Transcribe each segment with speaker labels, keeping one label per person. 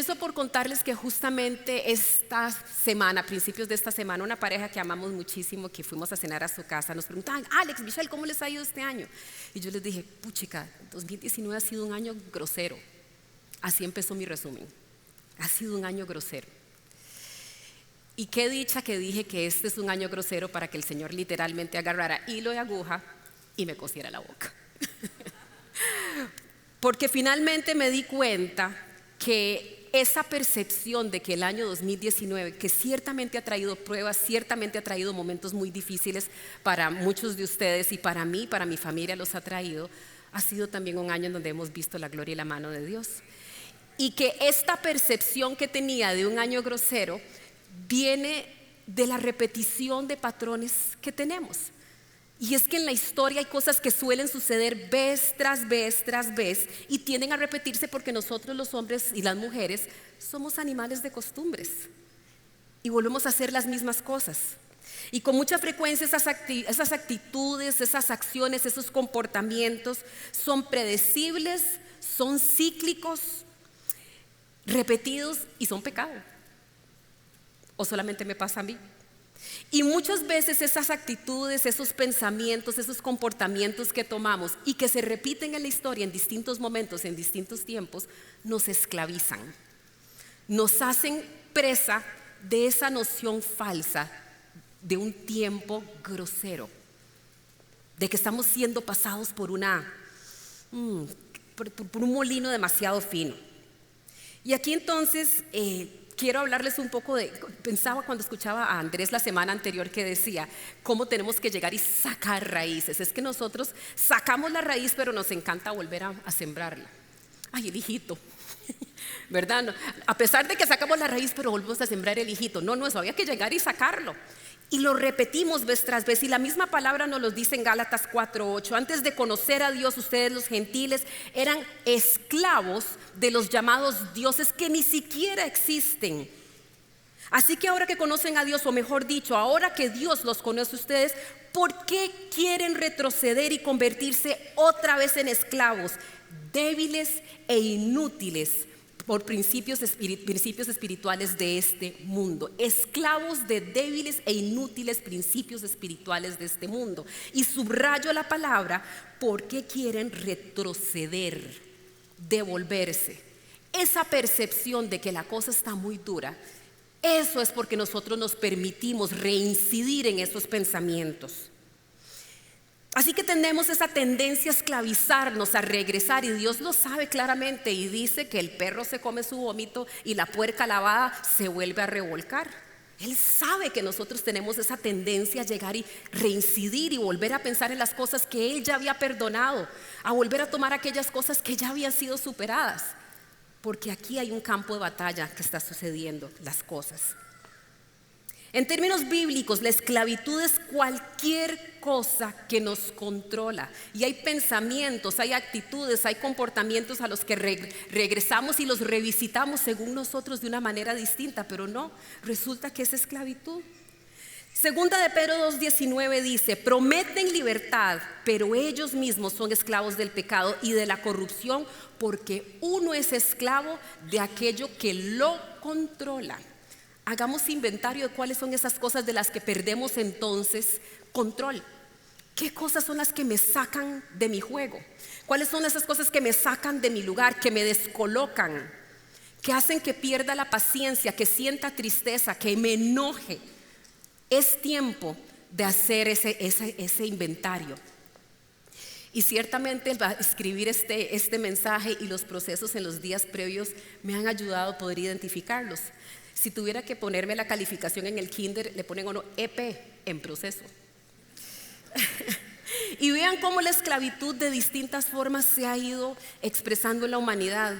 Speaker 1: empiezo por contarles que justamente esta semana, a principios de esta semana, una pareja que amamos muchísimo, que fuimos a cenar a su casa, nos preguntaban: Alex, Michelle, ¿cómo les ha ido este año? Y yo les dije: puchica, 2019 ha sido un año grosero. Así empezó mi resumen. Ha sido un año grosero. Y qué dicha que dije que este es un año grosero para que el Señor literalmente agarrara hilo y aguja y me cosiera la boca. Porque finalmente me di cuenta que esa percepción de que el año 2019, que ciertamente ha traído pruebas, ciertamente ha traído momentos muy difíciles para muchos de ustedes y para mí, para mi familia los ha traído, ha sido también un año en donde hemos visto la gloria y la mano de Dios. Y que esta percepción que tenía de un año grosero viene de la repetición de patrones que tenemos. Y es que en la historia hay cosas que suelen suceder vez tras vez tras vez y tienden a repetirse porque nosotros los hombres y las mujeres somos animales de costumbres y volvemos a hacer las mismas cosas. Y con mucha frecuencia esas actitudes, esas acciones, esos comportamientos son predecibles, son cíclicos, repetidos y son pecado. ¿O solamente me pasa a mí? Y muchas veces esas actitudes, esos pensamientos, esos comportamientos que tomamos y que se repiten en la historia en distintos momentos, en distintos tiempos, nos esclavizan, nos hacen presa de esa noción falsa de un tiempo grosero, de que estamos siendo pasados por un molino demasiado fino. Y aquí entonces quiero hablarles un poco pensaba cuando escuchaba a Andrés la semana anterior que decía cómo tenemos que llegar y sacar raíces. Es que nosotros sacamos la raíz, pero nos encanta volver a sembrarla. Ay, el hijito, ¿verdad? No, a pesar de que sacamos la raíz, pero volvemos a sembrar el hijito. No, eso había que llegar y sacarlo. Y lo repetimos vez tras vez. Y la misma palabra nos lo dice en Gálatas 4:8. Antes de conocer a Dios, ustedes los gentiles eran esclavos de los llamados dioses que ni siquiera existen. Así que ahora que conocen a Dios, o mejor dicho, ahora que Dios los conoce a ustedes, ¿por qué quieren retroceder y convertirse otra vez en esclavos débiles e inútiles por principios espirituales de este mundo? Esclavos de débiles e inútiles principios espirituales de este mundo. Y subrayo la palabra: ¿por qué quieren retroceder, devolverse? Esa percepción de que la cosa está muy dura, eso es porque nosotros nos permitimos reincidir en esos pensamientos. Así que tenemos esa tendencia a esclavizarnos, a regresar, y Dios lo sabe claramente y dice que el perro se come su vómito y la puerca lavada se vuelve a revolcar. Él sabe que nosotros tenemos esa tendencia a llegar y reincidir y volver a pensar en las cosas que Él ya había perdonado, a volver a tomar aquellas cosas que ya habían sido superadas, porque aquí hay un campo de batalla que está sucediendo las cosas. En términos bíblicos, la esclavitud es cualquier cosa que nos controla. Y hay pensamientos, hay actitudes, hay comportamientos a los que regresamos y los revisitamos según nosotros de una manera distinta, pero no, resulta que es esclavitud. Segunda de Pedro 2:19 dice: prometen libertad, pero ellos mismos son esclavos del pecado y de la corrupción, porque uno es esclavo de aquello que lo controla. Hagamos inventario de cuáles son esas cosas de las que perdemos entonces control. ¿Qué cosas son las que me sacan de mi juego? ¿Cuáles son esas cosas que me sacan de mi lugar, que me descolocan, que hacen que pierda la paciencia, que sienta tristeza, que me enoje? Es tiempo de hacer ese inventario. Y ciertamente escribir este mensaje y los procesos en los días previos me han ayudado a poder identificarlos. Si tuviera que ponerme la calificación en el kinder, le ponen uno EP, en proceso. Y vean cómo la esclavitud de distintas formas se ha ido expresando en la humanidad.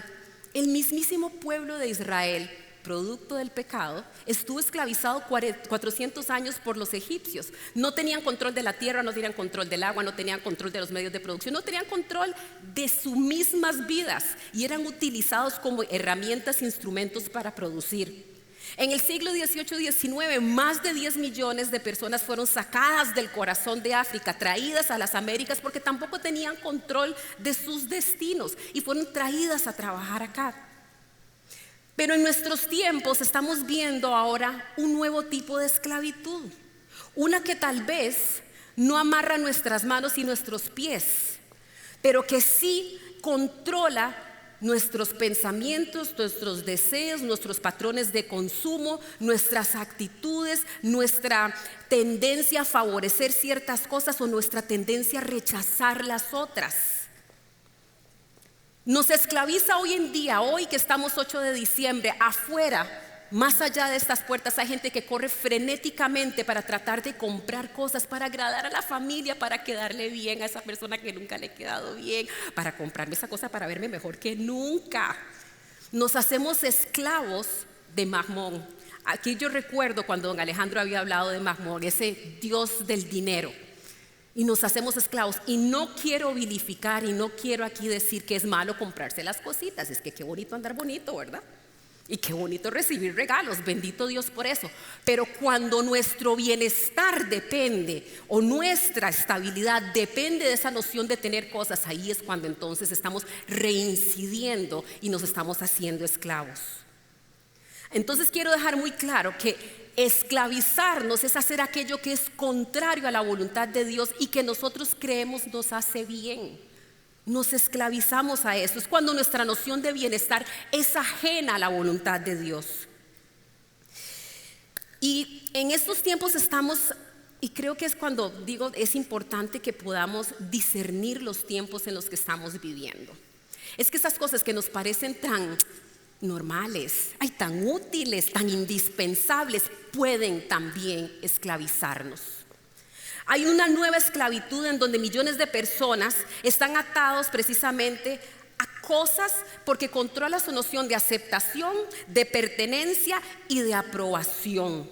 Speaker 1: El mismísimo pueblo de Israel, producto del pecado, estuvo esclavizado 400 años por los egipcios. No tenían control de la tierra, no tenían control del agua, no tenían control de los medios de producción, no tenían control de sus mismas vidas y eran utilizados como herramientas, instrumentos para producir. En el siglo XVIII-XIX, más de 10 millones de personas fueron sacadas del corazón de África, traídas a las Américas porque tampoco tenían control de sus destinos y fueron traídas a trabajar acá. Pero en nuestros tiempos estamos viendo ahora un nuevo tipo de esclavitud, una que tal vez no amarra nuestras manos y nuestros pies, pero que sí controla nuestros pensamientos, nuestros deseos, nuestros patrones de consumo, nuestras actitudes, nuestra tendencia a favorecer ciertas cosas o nuestra tendencia a rechazar las otras. Nos esclaviza hoy en día, hoy que estamos 8 de diciembre, afuera. Más allá de estas puertas hay gente que corre frenéticamente para tratar de comprar cosas, para agradar a la familia, para quedarle bien a esa persona que nunca le ha quedado bien, para comprarme esa cosa para verme mejor que nunca. Nos hacemos esclavos de Mammón. Aquí yo recuerdo cuando don Alejandro había hablado de Mammón, ese dios del dinero. Y nos hacemos esclavos. Y no quiero vilificar y no quiero aquí decir que es malo comprarse las cositas. Es que qué bonito andar bonito, ¿verdad? Y qué bonito recibir regalos, bendito Dios por eso. Pero cuando nuestro bienestar depende o nuestra estabilidad depende de esa noción de tener cosas, ahí es cuando entonces estamos reincidiendo y nos estamos haciendo esclavos. Entonces quiero dejar muy claro que esclavizarnos es hacer aquello que es contrario a la voluntad de Dios y que nosotros creemos nos hace bien. Nos esclavizamos a eso. Es cuando nuestra noción de bienestar es ajena a la voluntad de Dios. Y en estos tiempos estamos, y creo que es cuando digo, es importante que podamos discernir los tiempos en los que estamos viviendo. Es que esas cosas que nos parecen tan normales, tan útiles, tan indispensables, pueden también esclavizarnos. Hay una nueva esclavitud en donde millones de personas están atados precisamente a cosas porque controla su noción de aceptación, de pertenencia y de aprobación.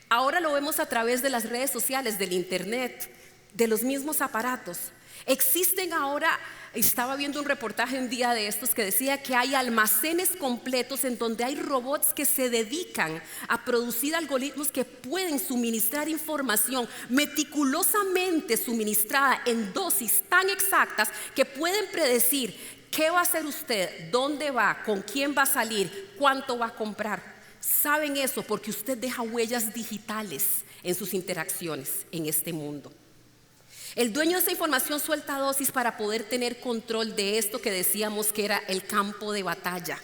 Speaker 1: Ahora lo vemos a través de las redes sociales, del internet, de los mismos aparatos. Existen ahora, estaba viendo un reportaje un día de estos que decía que hay almacenes completos en donde hay robots que se dedican a producir algoritmos que pueden suministrar información meticulosamente suministrada en dosis tan exactas que pueden predecir qué va a hacer usted, dónde va, con quién va a salir, cuánto va a comprar. Saben eso porque usted deja huellas digitales en sus interacciones en este mundo. El dueño de esa información suelta dosis para poder tener control de esto que decíamos que era el campo de batalla,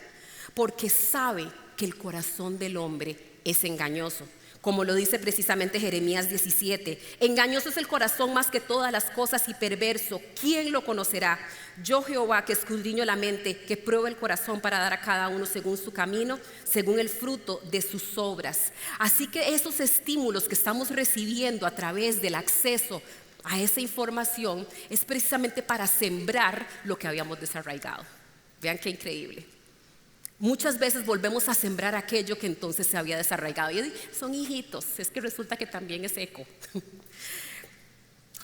Speaker 1: porque sabe que el corazón del hombre es engañoso. Como lo dice precisamente Jeremías 17, engañoso es el corazón más que todas las cosas y perverso, ¿quién lo conocerá? Yo Jehová que escudriño la mente, que pruebo el corazón para dar a cada uno según su camino, según el fruto de sus obras. Así que esos estímulos que estamos recibiendo a través del acceso a esa información es precisamente para sembrar lo que habíamos desarraigado. Vean qué increíble. Muchas veces volvemos a sembrar aquello que entonces se había desarraigado. Y son hijitos, es que resulta que también es eco.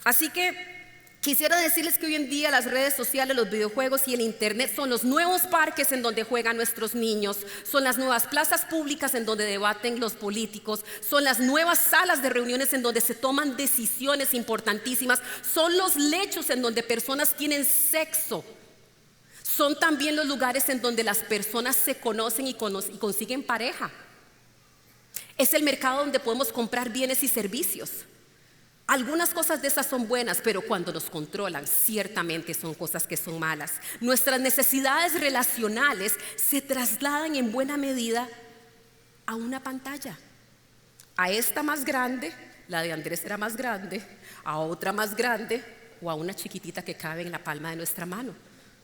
Speaker 1: Así que quisiera decirles que hoy en día las redes sociales, los videojuegos y el internet son los nuevos parques en donde juegan nuestros niños, son las nuevas plazas públicas en donde debaten los políticos, son las nuevas salas de reuniones en donde se toman decisiones importantísimas, son los lechos en donde personas tienen sexo, son también los lugares en donde las personas se conocen y consiguen pareja. Es el mercado donde podemos comprar bienes y servicios. Algunas cosas de esas son buenas, pero cuando nos controlan, ciertamente son cosas que son malas. Nuestras necesidades relacionales se trasladan en buena medida a una pantalla. A esta más grande, la de Andrés era más grande, a otra más grande o a una chiquitita que cabe en la palma de nuestra mano.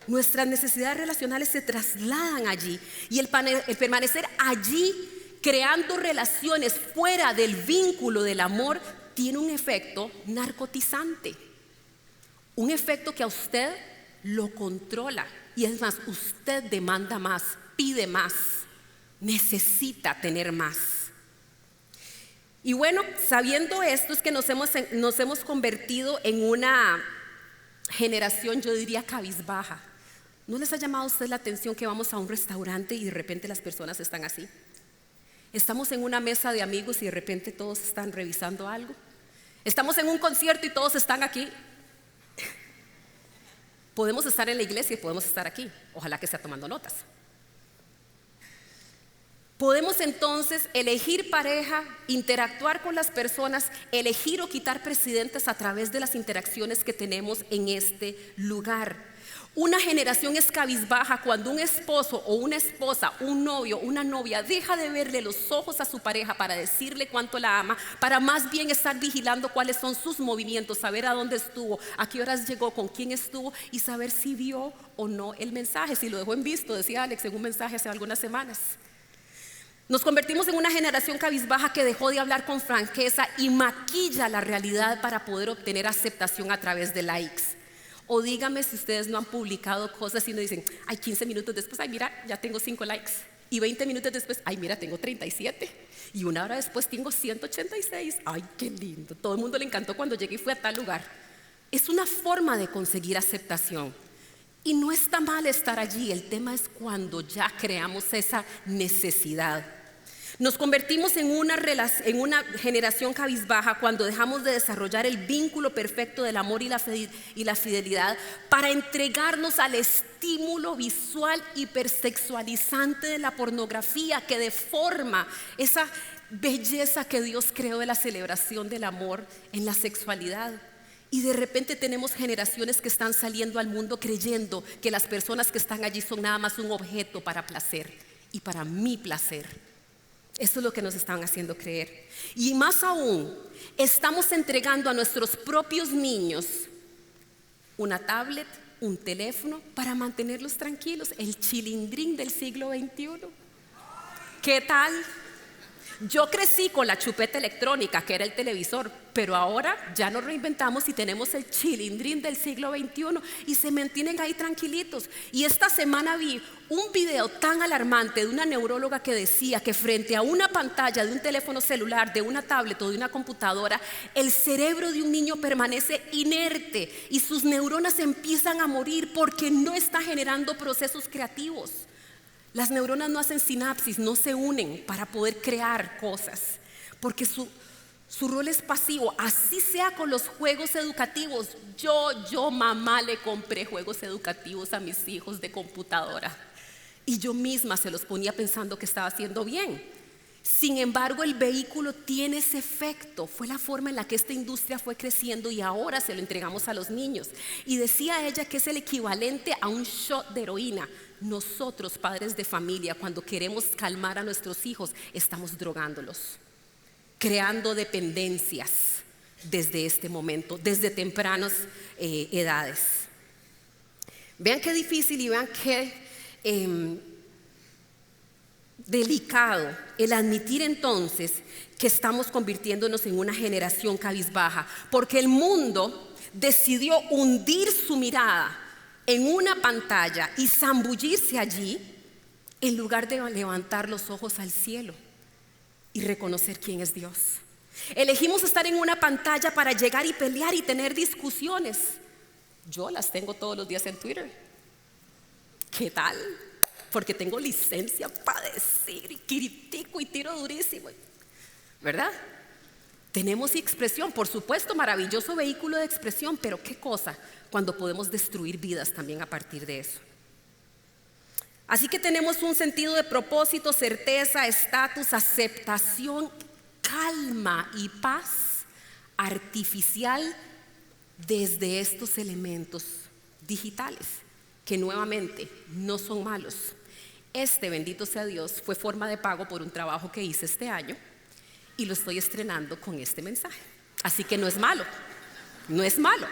Speaker 1: Nuestras necesidades relacionales se trasladan allí y el permanecer allí creando relaciones fuera del vínculo del amor tiene un efecto narcotizante, un efecto que a usted lo controla y es más, usted demanda más, pide más, necesita tener más. Y bueno, sabiendo esto es que nos hemos convertido en una generación, yo diría, cabizbaja. ¿No les ha llamado a usted la atención que vamos a un restaurante y de repente las personas están así? Estamos en una mesa de amigos y de repente todos están revisando algo. Estamos en un concierto y todos están aquí. Podemos estar en la iglesia y podemos estar aquí. Ojalá que esté tomando notas. Podemos entonces elegir pareja, interactuar con las personas, elegir o quitar presidentes a través de las interacciones que tenemos en este lugar. Una generación es cabizbaja cuando un esposo o una esposa, un novio, una novia deja de verle los ojos a su pareja para decirle cuánto la ama, para más bien estar vigilando cuáles son sus movimientos, saber a dónde estuvo, a qué horas llegó, con quién estuvo y saber si vio o no el mensaje, si lo dejó en visto, decía Alex en un mensaje hace algunas semanas. Nos convertimos en una generación cabizbaja que dejó de hablar con franqueza y maquilla la realidad para poder obtener aceptación a través de likes. O dígame si ustedes no han publicado cosas y no dicen, ay, 15 minutos después, ay, mira, ya tengo 5 likes. Y 20 minutos después, ay, mira, tengo 37. Y una hora después tengo 186. Ay, qué lindo. Todo el mundo le encantó cuando llegué y fui a tal lugar. Es una forma de conseguir aceptación. Y no está mal estar allí. El tema es cuando ya creamos esa necesidad. Nos convertimos en una generación cabizbaja cuando dejamos de desarrollar el vínculo perfecto del amor y la fidelidad para entregarnos al estímulo visual hipersexualizante de la pornografía que deforma esa belleza que Dios creó de la celebración del amor en la sexualidad. Y de repente tenemos generaciones que están saliendo al mundo creyendo que las personas que están allí son nada más un objeto para placer y para mi placer. Eso es lo que nos están haciendo creer. Y más aún, estamos entregando a nuestros propios niños una tablet, un teléfono para mantenerlos tranquilos. El chilindrín del siglo XXI. ¿Qué tal? Yo crecí con la chupeta electrónica, que era el televisor, pero ahora ya nos reinventamos y tenemos el chilindrín del siglo XXI y se mantienen ahí tranquilitos. Y esta semana vi un video tan alarmante de una neuróloga que decía que frente a una pantalla de un teléfono celular, de una tablet o de una computadora, el cerebro de un niño permanece inerte y sus neuronas empiezan a morir porque no está generando procesos creativos. Las neuronas no hacen sinapsis, no se unen para poder crear cosas, porque su rol es pasivo. Así sea con los juegos educativos. Yo mamá le compré juegos educativos a mis hijos de computadora y yo misma se los ponía pensando que estaba haciendo bien. Sin embargo, el vehículo tiene ese efecto. Fue la forma en la que esta industria fue creciendo y ahora se lo entregamos a los niños. Y decía ella que es el equivalente a un shot de heroína. Nosotros, padres de familia, cuando queremos calmar a nuestros hijos, estamos drogándolos, creando dependencias desde este momento, desde tempranas edades. Vean qué difícil y vean qué delicado el admitir entonces que estamos convirtiéndonos en una generación cabizbaja, porque el mundo decidió hundir su mirada en una pantalla y zambullirse allí en lugar de levantar los ojos al cielo y reconocer quién es Dios. Elegimos estar en una pantalla para llegar y pelear y tener discusiones. Yo las tengo todos los días en Twitter. ¿Qué tal? Porque tengo licencia para decir y critico y tiro durísimo, ¿verdad? Tenemos expresión, por supuesto, maravilloso vehículo de expresión, pero qué cosa cuando podemos destruir vidas también a partir de eso. Así que tenemos un sentido de propósito, certeza, estatus, aceptación, calma y paz artificial desde estos elementos digitales, que nuevamente no son malos. Este, bendito sea Dios, fue forma de pago por un trabajo que hice este año y lo estoy estrenando con este mensaje. Así que no es malo, no es malo.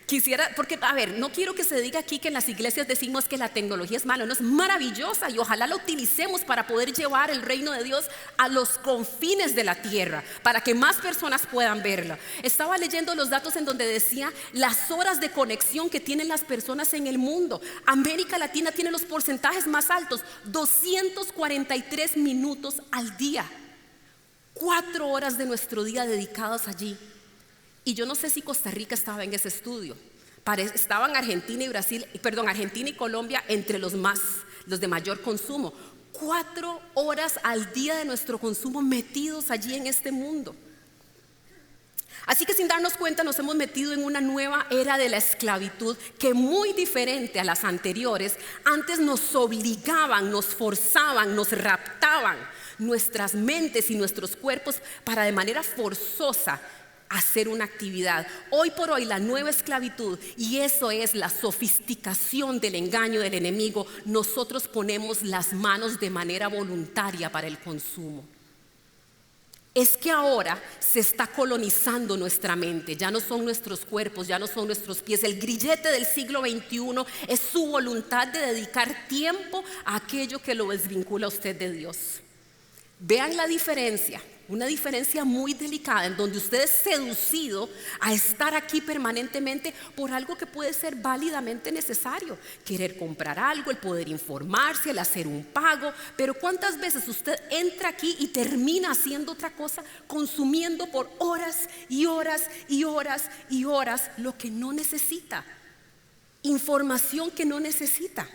Speaker 1: Quisiera, porque a ver, no quiero que se diga aquí que en las iglesias decimos que la tecnología es mala. No, es maravillosa y ojalá la utilicemos para poder llevar el reino de Dios a los confines de la tierra, para que más personas puedan verla. Estaba leyendo los datos en donde decía las horas de conexión que tienen las personas en el mundo. América Latina tiene los porcentajes más altos, 243 minutos al día, 4 horas de nuestro día dedicados allí. Y yo no sé si Costa Rica estaba en ese estudio. Estaban Argentina y Colombia entre los de mayor consumo. 4 horas al día de nuestro consumo metidos allí en este mundo. Así que sin darnos cuenta nos hemos metido en una nueva era de la esclavitud que, muy diferente a las anteriores, antes nos obligaban, nos forzaban, nos raptaban nuestras mentes y nuestros cuerpos para de manera forzosa hacer una actividad. Hoy por hoy la nueva esclavitud, y eso es la sofisticación del engaño del enemigo, nosotros ponemos las manos de manera voluntaria para el consumo. Es que ahora se está colonizando nuestra mente, ya no son nuestros cuerpos, ya no son nuestros pies. El grillete del siglo XXI es su voluntad de dedicar tiempo a aquello que lo desvincula a usted de Dios. Vean la diferencia, una diferencia muy delicada en donde usted es seducido a estar aquí permanentemente por algo que puede ser válidamente necesario. Querer comprar algo, el poder informarse, el hacer un pago. Pero ¿cuántas veces usted entra aquí y termina haciendo otra cosa, consumiendo por horas y horas y horas y horas lo que no necesita? Información que no necesita.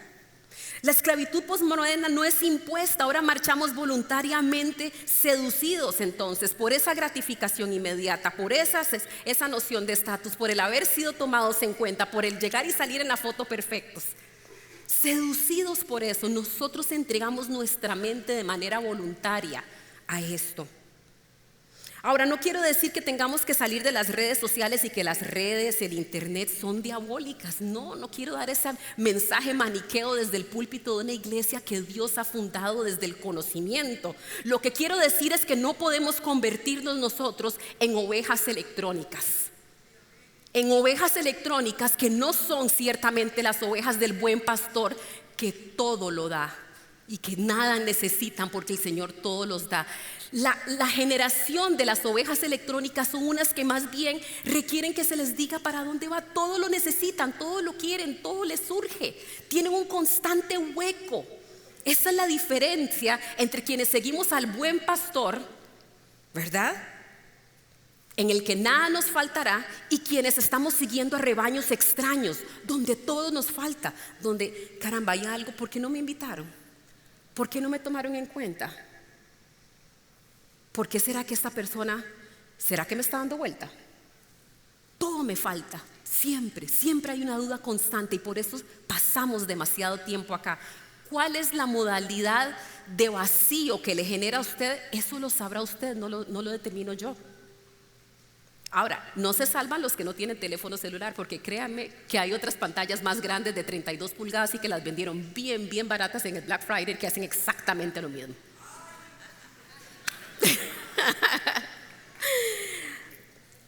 Speaker 1: La esclavitud posmoderna no es impuesta, ahora marchamos voluntariamente seducidos entonces por esa gratificación inmediata, por esa noción de estatus, por el haber sido tomados en cuenta, por el llegar y salir en la foto perfectos. Seducidos por eso, nosotros entregamos nuestra mente de manera voluntaria a esto. Ahora, no quiero decir que tengamos que salir de las redes sociales y que las redes, el internet son diabólicas. No quiero dar ese mensaje maniqueo desde el púlpito de una iglesia que Dios ha fundado desde el conocimiento. Lo que quiero decir es que no podemos convertirnos nosotros en ovejas electrónicas. En ovejas electrónicas que no son ciertamente las ovejas del buen pastor que todo lo da y que nada necesitan porque el Señor todo los da. La generación de las ovejas electrónicas son unas que más bien requieren que se les diga para dónde va. Todo lo necesitan, todo lo quieren, todo les surge. Tienen un constante hueco. Esa es la diferencia entre quienes seguimos al buen pastor, ¿verdad?, en el que nada nos faltará, y quienes estamos siguiendo a rebaños extraños, donde todo nos falta, donde, caramba, hay algo, ¿por qué no me invitaron? ¿Por qué no me tomaron en cuenta? ¿Por qué será que esta persona, será que me está dando vuelta? Todo me falta, siempre hay una duda constante y por eso pasamos demasiado tiempo acá. ¿Cuál es la modalidad de vacío que le genera a usted? Eso lo sabrá usted, no lo determino yo. Ahora, no se salvan los que no tienen teléfono celular, porque créanme que hay otras pantallas más grandes de 32 pulgadas y que las vendieron bien baratas en el Black Friday, que hacen exactamente lo mismo.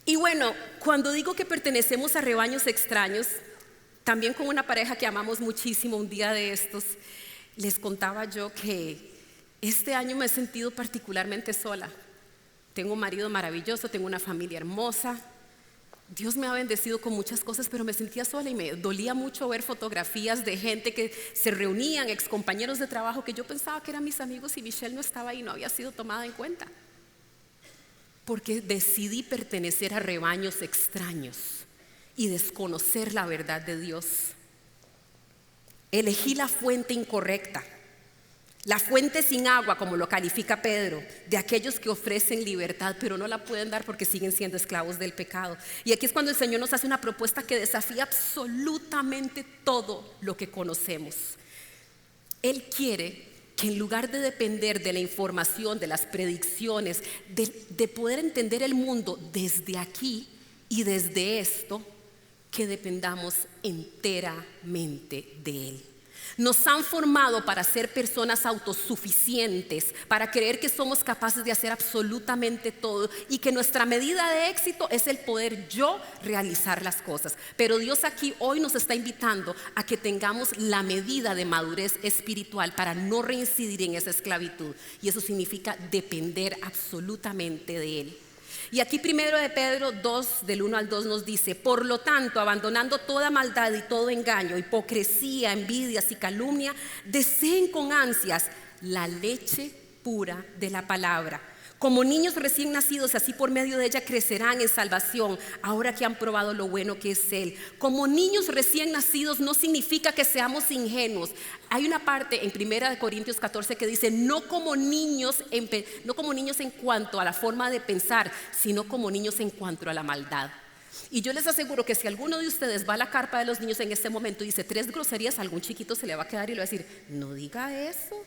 Speaker 1: Y bueno, cuando digo que pertenecemos a rebaños extraños, también con una pareja que amamos muchísimo, un día de estos les contaba yo que este año me he sentido particularmente sola. Tengo un marido maravilloso, tengo una familia hermosa, Dios me ha bendecido con muchas cosas, pero me sentía sola y me dolía mucho ver fotografías de gente que se reunían, excompañeros de trabajo que yo pensaba que eran mis amigos y Michelle no estaba ahí, no había sido tomada en cuenta. Porque decidí pertenecer a rebaños extraños y desconocer la verdad de Dios. Elegí la fuente incorrecta. La fuente sin agua, como lo califica Pedro, de aquellos que ofrecen libertad, pero no la pueden dar porque siguen siendo esclavos del pecado. Y aquí es cuando el Señor nos hace una propuesta que desafía absolutamente todo lo que conocemos. Él quiere que en lugar de depender de la información, de las predicciones, de poder entender el mundo desde aquí y desde esto, que dependamos enteramente de Él. Nos han formado para ser personas autosuficientes, para creer que somos capaces de hacer absolutamente todo y que nuestra medida de éxito es el poder yo realizar las cosas. Pero Dios aquí hoy nos está invitando a que tengamos la medida de madurez espiritual para no reincidir en esa esclavitud, y eso significa depender absolutamente de Él. Y aquí primero de Pedro 2, del 1 al 2 nos dice: por lo tanto, abandonando toda maldad y todo engaño, hipocresía, envidias y calumnia, deseen con ansias la leche pura de la palabra, Como niños recién nacidos, así por medio de ella crecerán en salvación, ahora que han probado lo bueno que es Él. Como niños recién nacidos no significa que seamos ingenuos. Hay una parte en 1 Corintios 14 que dice, no como niños en cuanto a la forma de pensar, sino como niños en cuanto a la maldad. Y yo les aseguro que si alguno de ustedes va a la carpa de los niños en este momento y dice 3 groserías, a algún chiquito se le va a quedar y le va a decir, no diga eso.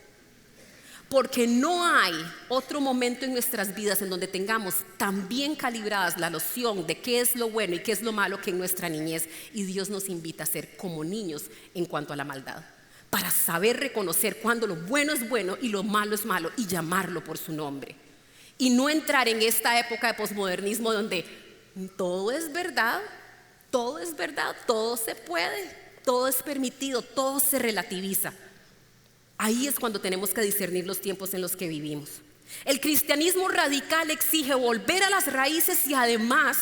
Speaker 1: Porque no hay otro momento en nuestras vidas en donde tengamos tan bien calibradas la noción de qué es lo bueno y qué es lo malo que en nuestra niñez. Y Dios nos invita a ser como niños en cuanto a la maldad, para saber reconocer cuando lo bueno es bueno y lo malo es malo y llamarlo por su nombre. Y no entrar en esta época de posmodernismo donde todo es verdad, todo se puede, todo es permitido, todo se relativiza. Ahí es cuando tenemos que discernir los tiempos en los que vivimos. El cristianismo radical exige volver a las raíces y además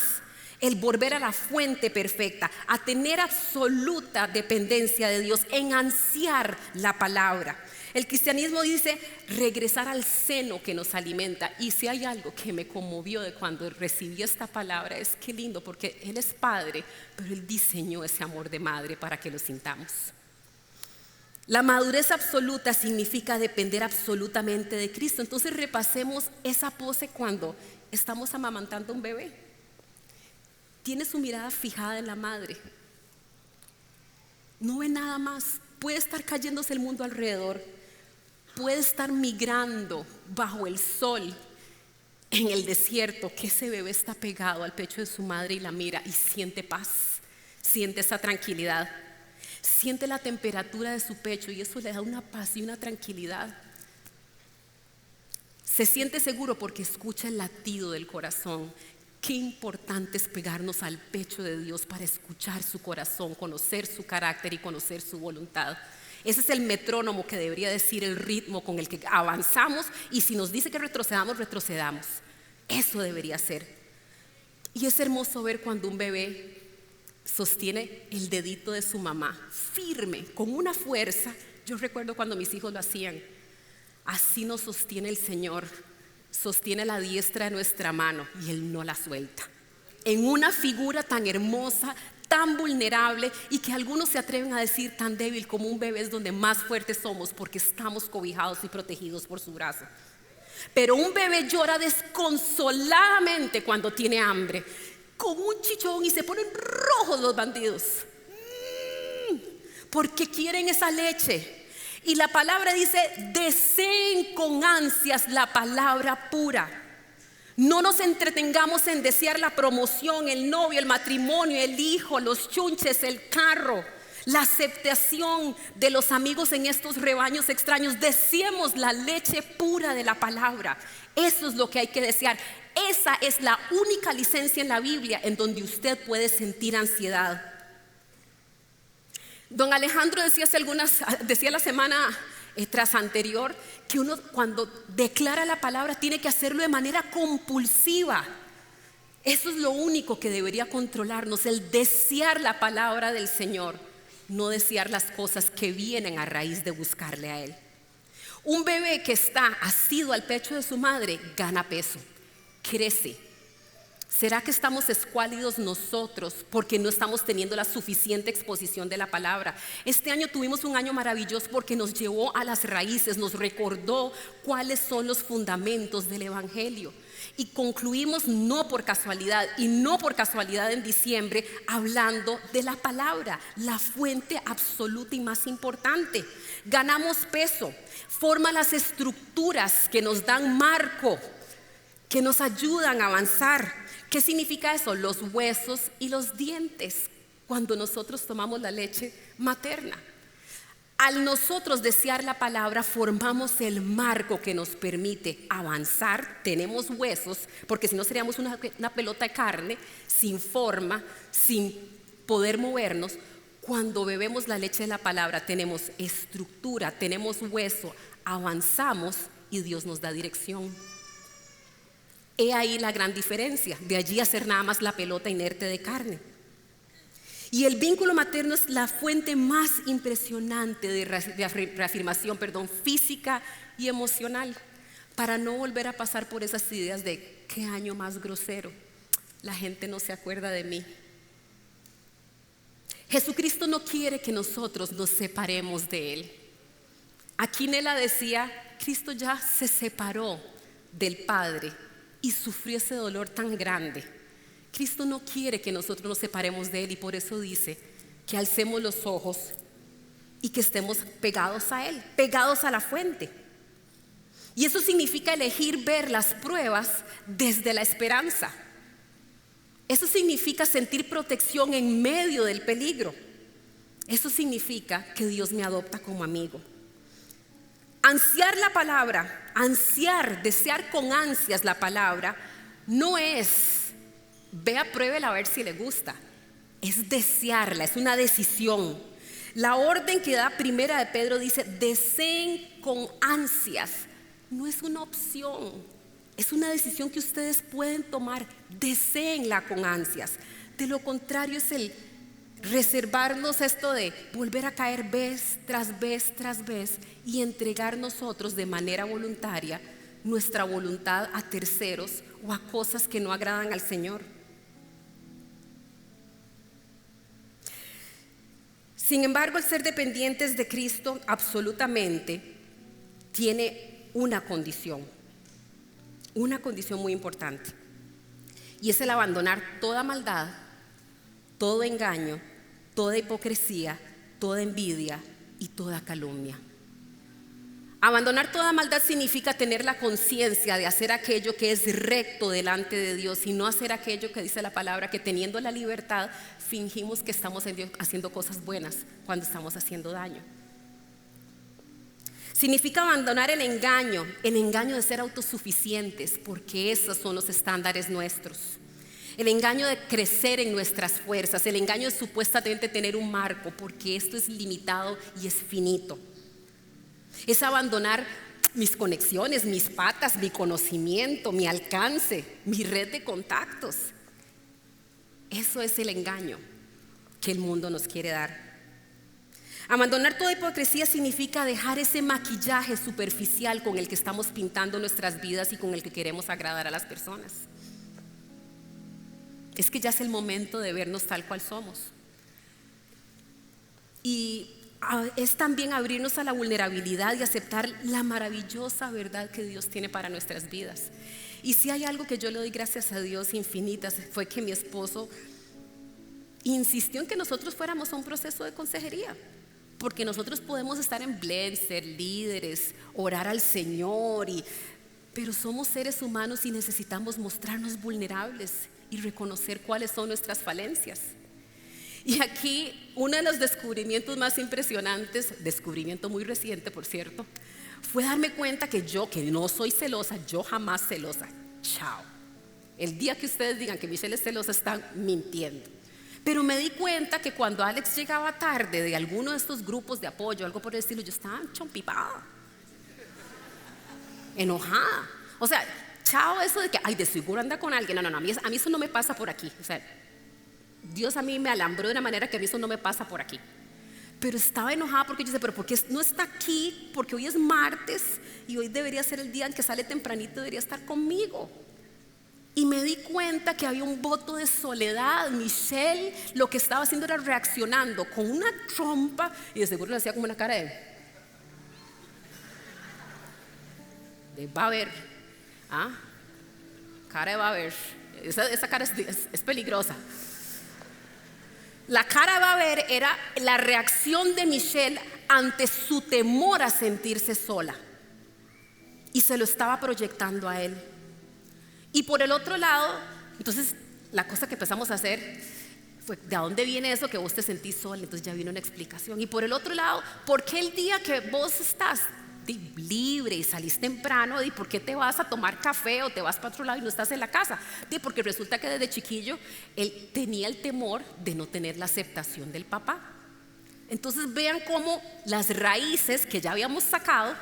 Speaker 1: el volver a la fuente perfecta, a tener absoluta dependencia de Dios, en ansiar la palabra. El cristianismo dice regresar al seno que nos alimenta. Y si hay algo que me conmovió de cuando recibí esta palabra, es que lindo, porque Él es padre, pero Él diseñó ese amor de madre para que lo sintamos. La madurez absoluta significa depender absolutamente de Cristo. Entonces repasemos esa pose cuando estamos amamantando a un bebé. Tiene su mirada fijada en la madre. No ve nada más. Puede estar cayéndose el mundo alrededor. Puede estar migrando bajo el sol en el desierto, que ese bebé está pegado al pecho de su madre y la mira y siente paz, siente esa tranquilidad. Siente la temperatura de su pecho y eso le da una paz y una tranquilidad. Se siente seguro porque escucha el latido del corazón. Qué importante es pegarnos al pecho de Dios para escuchar su corazón, conocer su carácter y conocer su voluntad. Ese es el metrónomo que debería decir el ritmo con el que avanzamos, y si nos dice que retrocedamos, retrocedamos. Eso debería ser. Y es hermoso ver cuando un bebé sostiene el dedito de su mamá firme, con una fuerza. Yo recuerdo cuando mis hijos lo hacían. Así nos sostiene el Señor, sostiene la diestra de nuestra mano y Él no la suelta. En una figura tan hermosa, tan vulnerable, y que algunos se atreven a decir tan débil como un bebé, es donde más fuertes somos porque estamos cobijados y protegidos por su brazo. Pero un bebé llora desconsoladamente cuando tiene hambre, con un chichón, y se ponen rojos los bandidos porque quieren esa leche. Y la palabra dice, deseen con ansias la palabra pura. No nos entretengamos en desear la promoción, el novio, el matrimonio, el hijo, los chunches, el carro, la aceptación de los amigos en estos rebaños extraños. Deseemos la leche pura de la palabra. Eso es lo que hay que desear. Esa es la única licencia en la Biblia en donde usted puede sentir ansiedad. Don Alejandro decía la semana tras anterior que uno cuando declara la palabra tiene que hacerlo de manera compulsiva. Eso es lo único que debería controlarnos, el desear la palabra del Señor, no desear las cosas que vienen a raíz de buscarle a Él. Un bebé que está asido al pecho de su madre gana peso, crece. ¿Será que estamos escuálidos nosotros porque no estamos teniendo la suficiente exposición de la palabra? Este año tuvimos un año maravilloso porque nos llevó a las raíces, nos recordó cuáles son los fundamentos del Evangelio. Y concluimos no por casualidad, y no por casualidad en diciembre, hablando de la palabra, la fuente absoluta y más importante. Ganamos peso, forma las estructuras que nos dan marco, que nos ayudan a avanzar. ¿Qué significa eso? Los huesos y los dientes cuando nosotros tomamos la leche materna. Al nosotros desear la palabra, formamos el marco que nos permite avanzar. Tenemos huesos, porque si no seríamos una pelota de carne sin forma, sin poder movernos. Cuando bebemos la leche de la palabra tenemos estructura, tenemos hueso, avanzamos y Dios nos da dirección. He ahí la gran diferencia, de allí a ser nada más la pelota inerte de carne. Y el vínculo materno es la fuente más impresionante de reafirmación, física y emocional. para no volver a pasar por esas ideas de qué año más grosero, la gente no se acuerda de mí. Jesucristo no quiere que nosotros nos separemos de Él. Aquinela decía, Cristo ya se separó del Padre y sufrió ese dolor tan grande. Cristo no quiere que nosotros nos separemos de Él, y por eso dice que alcemos los ojos y que estemos pegados a Él, pegados a la fuente. Y eso significa elegir ver las pruebas desde la esperanza. Eso significa sentir protección en medio del peligro. Eso significa que Dios me adopta como amigo. Ansiar la palabra, ansiar, desear con ansias la palabra, no es vea, pruébela a ver si le gusta. Es desearla, es una decisión. La orden que da Primera de Pedro dice, deseen con ansias. No es una opción, es una decisión que ustedes pueden tomar. Deséenla con ansias. De lo contrario es el reservarnos esto de volver a caer vez tras vez tras vez y entregar nosotros de manera voluntaria nuestra voluntad a terceros o a cosas que no agradan al Señor. Sin embargo, el ser dependientes de Cristo absolutamente tiene una condición muy importante, y es el abandonar toda maldad, todo engaño, toda hipocresía, toda envidia y toda calumnia. Abandonar toda maldad significa tener la conciencia de hacer aquello que es recto delante de Dios y no hacer aquello que dice la palabra, que teniendo la libertad fingimos que estamos haciendo cosas buenas cuando estamos haciendo daño. Significa abandonar el engaño de ser autosuficientes, porque esos son los estándares nuestros. El engaño de crecer en nuestras fuerzas, el engaño de supuestamente tener un marco, porque esto es limitado y es finito. Es abandonar mis conexiones, mis patas, mi conocimiento, mi alcance, mi red de contactos. Eso es el engaño que el mundo nos quiere dar. Abandonar toda hipocresía significa dejar ese maquillaje superficial con el que estamos pintando nuestras vidas y con el que queremos agradar a las personas. Es que ya es el momento de vernos tal cual somos. Y es también abrirnos a la vulnerabilidad y aceptar la maravillosa verdad que Dios tiene para nuestras vidas. Y si hay algo que yo le doy gracias a Dios infinitas, fue que mi esposo insistió en que nosotros fuéramos a un proceso de consejería. Porque nosotros podemos estar en Blend, ser líderes, orar al Señor, pero somos seres humanos y necesitamos mostrarnos vulnerables y reconocer cuáles son nuestras falencias. Y aquí uno de los descubrimientos más impresionantes, descubrimiento muy reciente por cierto, fue darme cuenta que yo, que no soy celosa, yo jamás celosa, chao. El día que ustedes digan que Michelle es celosa, están mintiendo. Pero me di cuenta que cuando Alex llegaba tarde de alguno de estos grupos de apoyo, algo por el estilo, yo estaba chompipada, enojada. O sea, chao eso de que, ay, de seguro anda con alguien. No, a mí eso no me pasa por aquí. O sea, Dios a mí me alambró de una manera que a mí eso no me pasa por aquí. Pero estaba enojada porque yo decía, pero ¿por qué no está aquí? Porque hoy es martes y hoy debería ser el día en que sale tempranito, debería estar conmigo. Y me di cuenta que había un voto de soledad. Michelle lo que estaba haciendo era reaccionando con una trompa, y de seguro le hacía como una cara de va a ver, cara de va a ver. Esa cara es peligrosa. La cara va a ver era la reacción de Michelle ante su temor a sentirse sola, y se lo estaba proyectando a él. Y por el otro lado, entonces la cosa que empezamos a hacer fue, ¿de dónde viene eso que vos te sentís sola? Entonces ya vino una explicación. Y por el otro lado, ¿por qué el día que vos estás libre y salís temprano, por qué te vas a tomar café o te vas para otro lado y no estás en la casa? Porque resulta que desde chiquillo él tenía el temor de no tener la aceptación del papá. Entonces vean cómo las raíces que ya habíamos sacado,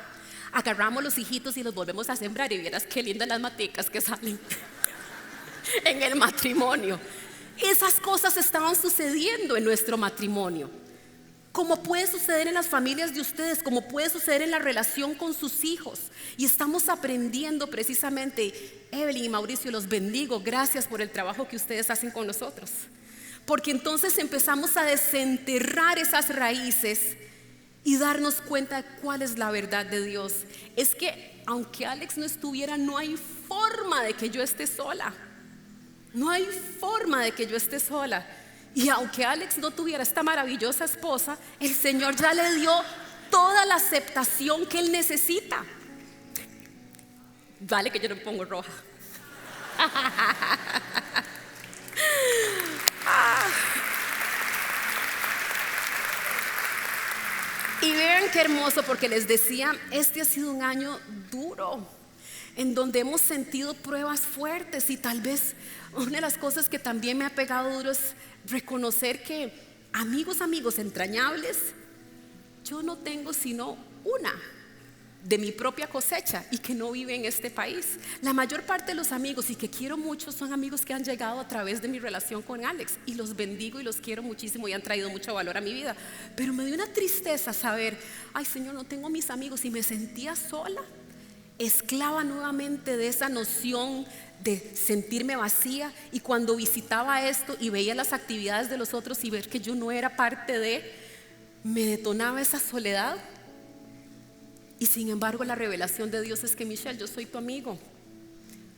Speaker 1: agarramos los hijitos y los volvemos a sembrar, y vieras qué lindas las maticas que salen en el matrimonio. Esas cosas estaban sucediendo en nuestro matrimonio. como puede suceder en las familias de ustedes, como puede suceder en la relación con sus hijos. Y estamos aprendiendo precisamente. Evelyn y Mauricio, los bendigo, gracias por el trabajo que ustedes hacen con nosotros, porque entonces empezamos a desenterrar esas raíces y darnos cuenta de cuál es la verdad de Dios. Es que aunque Alex no estuviera, no hay forma de que yo esté sola. No hay forma de que yo esté sola. Y aunque Alex no tuviera esta maravillosa esposa, el Señor ya le dio toda la aceptación que él necesita. Vale que yo no me pongo roja. Y vean qué hermoso, porque les decía, este ha sido un año duro, en donde hemos sentido pruebas fuertes. Y tal vez una de las cosas que también me ha pegado duro es reconocer que amigos entrañables, yo no tengo sino una de mi propia cosecha y que no vive en este país. La mayor parte de los amigos, y que quiero mucho, son amigos que han llegado a través de mi relación con Alex, y los bendigo y los quiero muchísimo y han traído mucho valor a mi vida. Pero me dio una tristeza saber, ay Señor, no tengo mis amigos, y me sentía sola, esclava nuevamente de esa noción de sentirme vacía. Y cuando visitaba esto y veía las actividades de los otros y ver que yo no era parte de, me detonaba esa soledad. Y sin embargo la revelación de Dios es que, Michelle, yo soy tu amigo,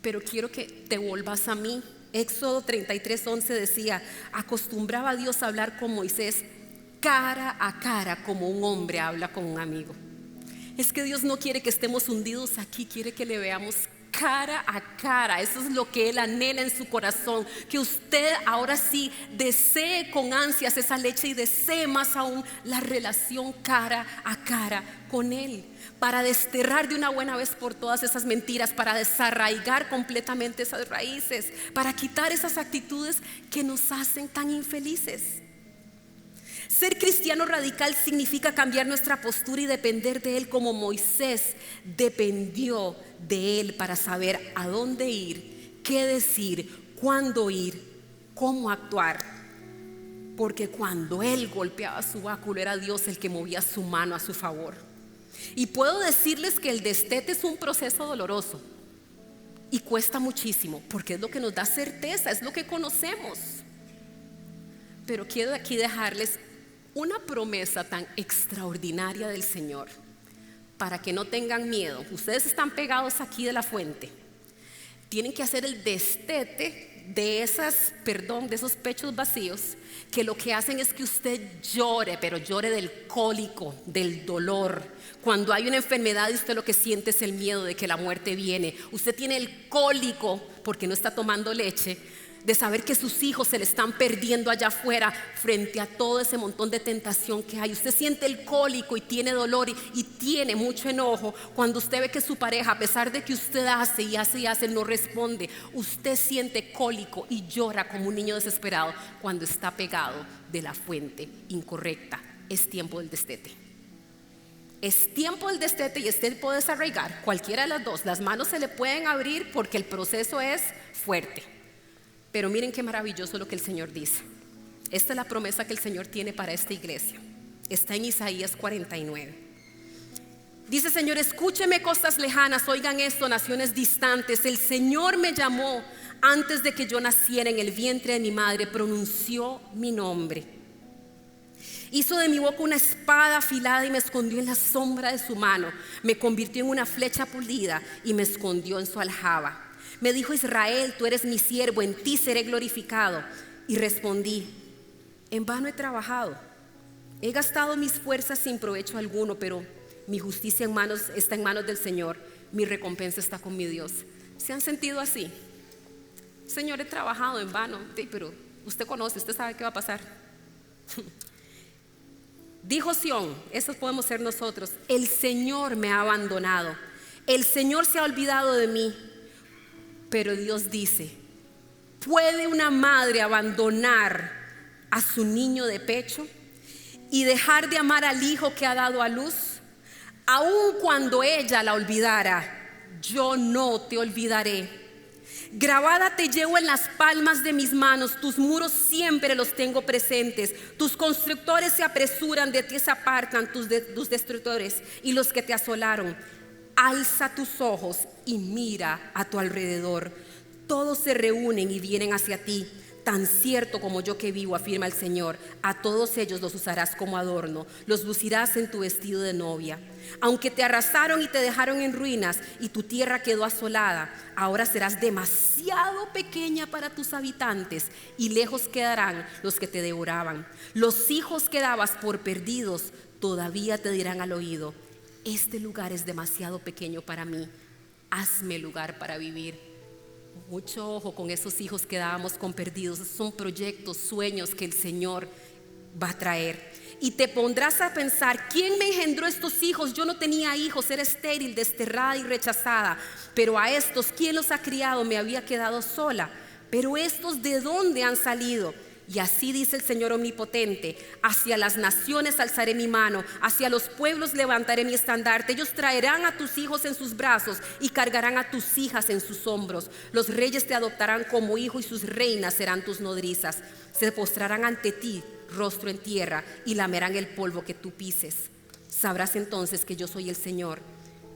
Speaker 1: pero quiero que te vuelvas a mí. Éxodo 33:11 decía, acostumbraba a Dios a hablar con Moisés cara a cara, como un hombre habla con un amigo. Es que Dios no quiere que estemos hundidos aquí, quiere que le veamos cara a cara. Eso es lo que Él anhela en su corazón, que usted ahora sí desee con ansias esa leche y desee más aún la relación cara a cara con Él, para desterrar de una buena vez por todas esas mentiras, para desarraigar completamente esas raíces, para quitar esas actitudes que nos hacen tan infelices. Ser cristiano radical significa cambiar nuestra postura y depender de Él, como Moisés dependió de Él para saber a dónde ir, qué decir, cuándo ir, cómo actuar. Porque cuando Él golpeaba su báculo, era Dios el que movía su mano a su favor. Y puedo decirles que el destete es un proceso doloroso y cuesta muchísimo, porque es lo que nos da certeza, es lo que conocemos. Pero quiero aquí dejarles una promesa tan extraordinaria del Señor, para que no tengan miedo. Ustedes están pegados aquí de la fuente, tienen que hacer el destete de esos pechos vacíos, que lo que hacen es que usted llore, pero llore del cólico, del dolor. Cuando hay una enfermedad y usted lo que siente es el miedo de que la muerte viene, usted tiene el cólico porque no está tomando leche, de saber que sus hijos se le están perdiendo allá afuera frente a todo ese montón de tentación que hay. Usted siente el cólico y tiene dolor y tiene mucho enojo cuando usted ve que su pareja, a pesar de que usted hace y hace y hace, no responde. Usted siente cólico y llora como un niño desesperado cuando está pegado de la fuente incorrecta. Es tiempo del destete. Es tiempo del destete y usted puede desarraigar cualquiera de las dos. Las manos se le pueden abrir porque el proceso es fuerte. Pero miren qué maravilloso lo que el Señor dice. Esta es la promesa que el Señor tiene para esta iglesia. Está en Isaías 49. Dice: Señor, escúcheme, costas lejanas, oigan esto, naciones distantes. El Señor me llamó antes de que yo naciera en el vientre de mi madre, pronunció mi nombre. Hizo de mi boca una espada afilada y me escondió en la sombra de su mano. Me convirtió en una flecha pulida y me escondió en su aljaba. Me dijo: Israel, tú eres mi siervo, en ti seré glorificado. Y respondí: en vano he trabajado, he gastado mis fuerzas sin provecho alguno, pero mi justicia está en manos del Señor, mi recompensa está con mi Dios. ¿Se han sentido así? Señor, he trabajado en vano, sí, pero usted conoce, usted sabe qué va a pasar. Dijo Sión, esos podemos ser nosotros: el Señor me ha abandonado, el Señor se ha olvidado de mí. Pero Dios dice: ¿puede una madre abandonar a su niño de pecho y dejar de amar al hijo que ha dado a luz? Aun cuando ella la olvidara, yo no te olvidaré. Grabada te llevo en las palmas de mis manos, tus muros siempre los tengo presentes. Tus constructores se apresuran, de ti se apartan tus destructores y los que te asolaron. Alza tus ojos y mira a tu alrededor. Todos se reúnen y vienen hacia ti. Tan cierto como yo que vivo, afirma el Señor, a todos ellos los usarás como adorno, los lucirás en tu vestido de novia. Aunque te arrasaron y te dejaron en ruinas y tu tierra quedó asolada, ahora serás demasiado pequeña para tus habitantes y lejos quedarán los que te devoraban. Los hijos que dabas por perdidos todavía te dirán al oído: este lugar es demasiado pequeño para mí, hazme lugar para vivir. Mucho ojo con esos hijos que dábamos con perdidos. Son proyectos, sueños que el Señor va a traer. Y te pondrás a pensar: ¿quién me engendró estos hijos? Yo no tenía hijos, era estéril, desterrada y rechazada. Pero a estos, ¿quién los ha criado? Me había quedado sola. Pero estos, ¿de dónde han salido? Y así dice el Señor omnipotente: hacia las naciones alzaré mi mano, hacia los pueblos levantaré mi estandarte. Ellos traerán a tus hijos en sus brazos y cargarán a tus hijas en sus hombros. Los reyes te adoptarán como hijo y sus reinas serán tus nodrizas. Se postrarán ante ti, rostro en tierra, y lamerán el polvo que tú pises. Sabrás entonces que yo soy el Señor,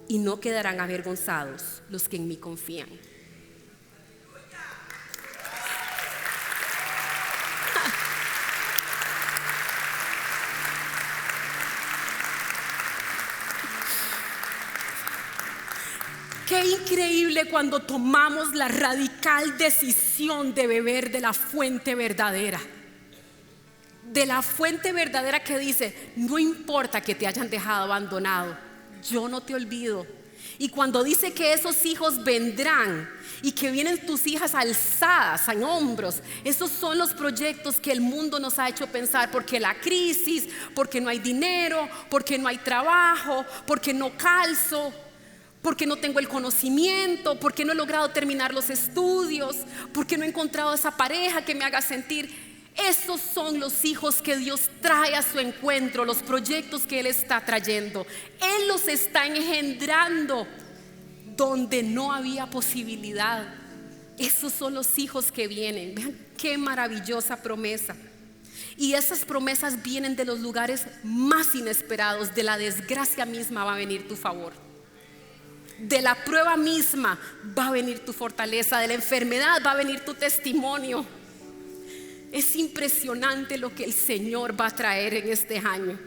Speaker 1: y no quedarán avergonzados los que en mí confían. Qué increíble cuando tomamos la radical decisión de beber de la fuente verdadera. De la fuente verdadera que dice: no importa que te hayan dejado abandonado, yo no te olvido. Y cuando dice que esos hijos vendrán y que vienen tus hijas alzadas en hombros, esos son los proyectos que el mundo nos ha hecho pensar. Porque la crisis, porque no hay dinero, porque no hay trabajo, porque no calzo, porque no tengo el conocimiento, porque no he logrado terminar los estudios, porque no he encontrado esa pareja que me haga sentir. Esos son los hijos que Dios trae a su encuentro, los proyectos que Él está trayendo. Él los está engendrando donde no había posibilidad. Esos son los hijos que vienen. Vean qué maravillosa promesa. Y esas promesas vienen de los lugares más inesperados. De la desgracia misma va a venir tu favor. De la prueba misma va a venir tu fortaleza. De la enfermedad va a venir tu testimonio. Es impresionante lo que el Señor va a traer en este año.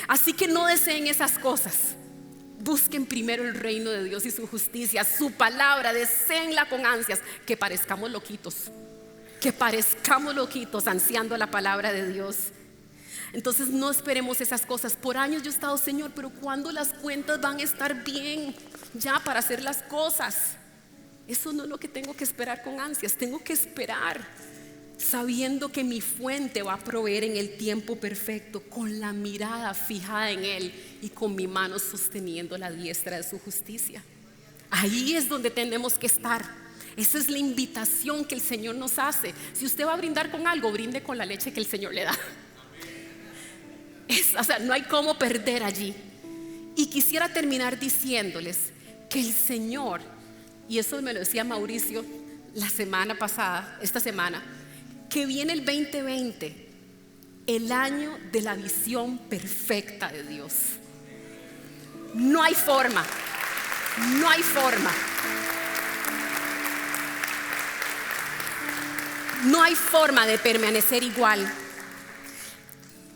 Speaker 1: Así que no deseen esas cosas. Busquen primero el reino de Dios y su justicia, su palabra. Deseenla con ansias. Que parezcamos loquitos ansiando la palabra de Dios. Entonces no esperemos esas cosas. Por años yo he estado: Señor, pero ¿cuándo las cuentas van a estar bien ya para hacer las cosas? Eso no es lo que tengo que esperar con ansias. Tengo que esperar sabiendo que mi fuente va a proveer en el tiempo perfecto, con la mirada fijada en Él y con mi mano sosteniendo la diestra de su justicia. Ahí es donde tenemos que estar. Esa es la invitación que el Señor nos hace. Si usted va a brindar con algo, brinde con la leche que el Señor le da. No hay cómo perder allí. Y quisiera terminar diciéndoles que el Señor, y eso me lo decía Mauricio la semana pasada, esta semana, que viene el 2020, el año de la visión perfecta de Dios. No hay forma. No hay forma. No hay forma de permanecer igual.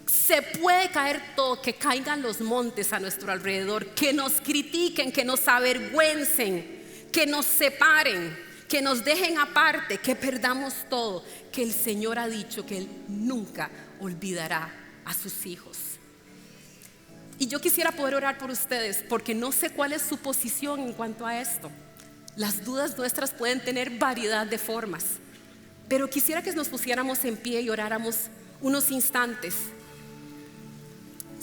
Speaker 1: Se puede caer todo, que caigan los montes a nuestro alrededor, que nos critiquen, que nos avergüencen, que nos separen, que nos dejen aparte, que perdamos todo, que el Señor ha dicho que Él nunca olvidará a sus hijos. Y yo quisiera poder orar por ustedes, porque no sé cuál es su posición en cuanto a esto. Las dudas nuestras pueden tener variedad de formas, pero quisiera que nos pusiéramos en pie y oráramos unos instantes.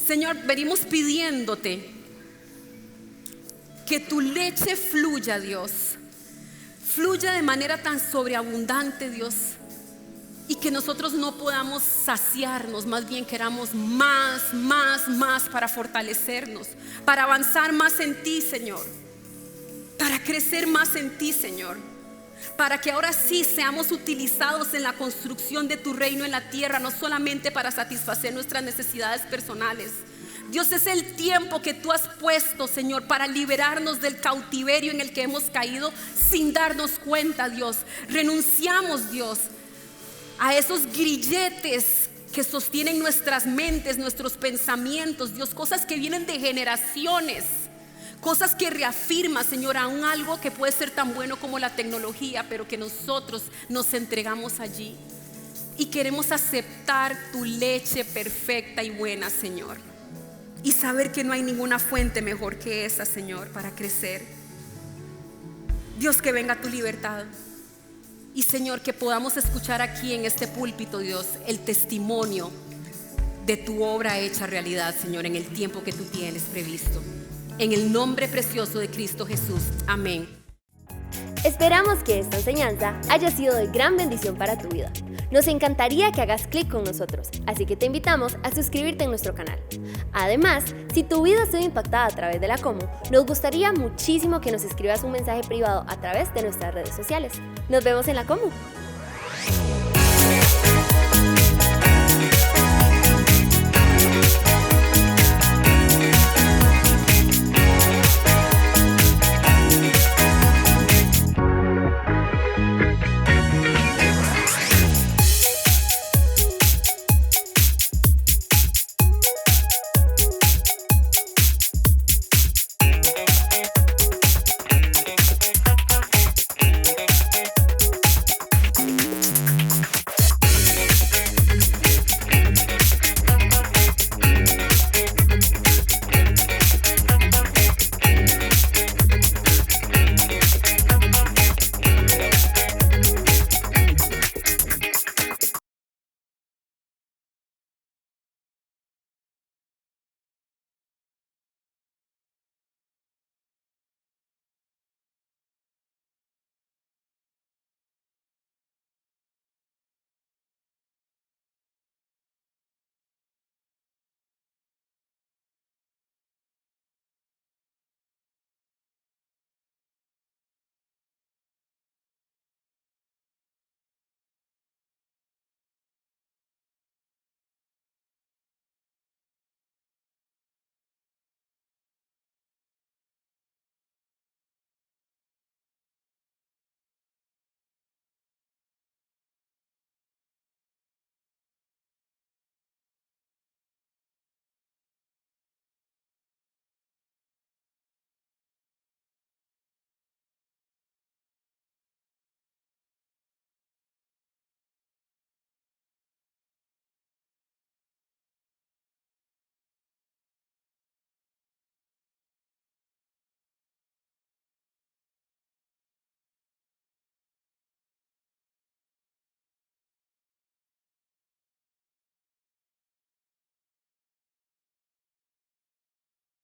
Speaker 1: Señor, venimos pidiéndote que tu leche fluya, Dios, fluya de manera tan sobreabundante, Dios, y que nosotros no podamos saciarnos, más bien queramos más para fortalecernos, para avanzar más en ti, Señor, para crecer más en ti, Señor. para que ahora sí seamos utilizados en la construcción de tu reino en la tierra, no solamente para satisfacer nuestras necesidades personales. Dios, es el tiempo que tú has puesto, Señor, para liberarnos del cautiverio en el que hemos caído sin darnos cuenta, Dios. Renunciamos, Dios, a esos grilletes que sostienen nuestras mentes, nuestros pensamientos, Dios, cosas que vienen de generaciones, cosas que reafirman, Señor, aún algo que puede ser tan bueno como la tecnología, pero que nosotros nos entregamos allí y queremos aceptar tu leche perfecta y buena, Señor, y saber que no hay ninguna fuente mejor que esa, Señor, para crecer. Dios, que venga tu libertad. Y Señor, que podamos escuchar aquí en este púlpito, Dios, el testimonio de tu obra hecha realidad, Señor, en el tiempo que tú tienes previsto. En el nombre precioso de Cristo Jesús. Amén.
Speaker 2: Esperamos que esta enseñanza haya sido de gran bendición para tu vida. Nos encantaría que hagas clic con nosotros, así que te invitamos a suscribirte en nuestro canal. Además, si tu vida ha sido impactada a través de la Como, nos gustaría muchísimo que nos escribas un mensaje privado a través de nuestras redes sociales. Nos vemos en la Como.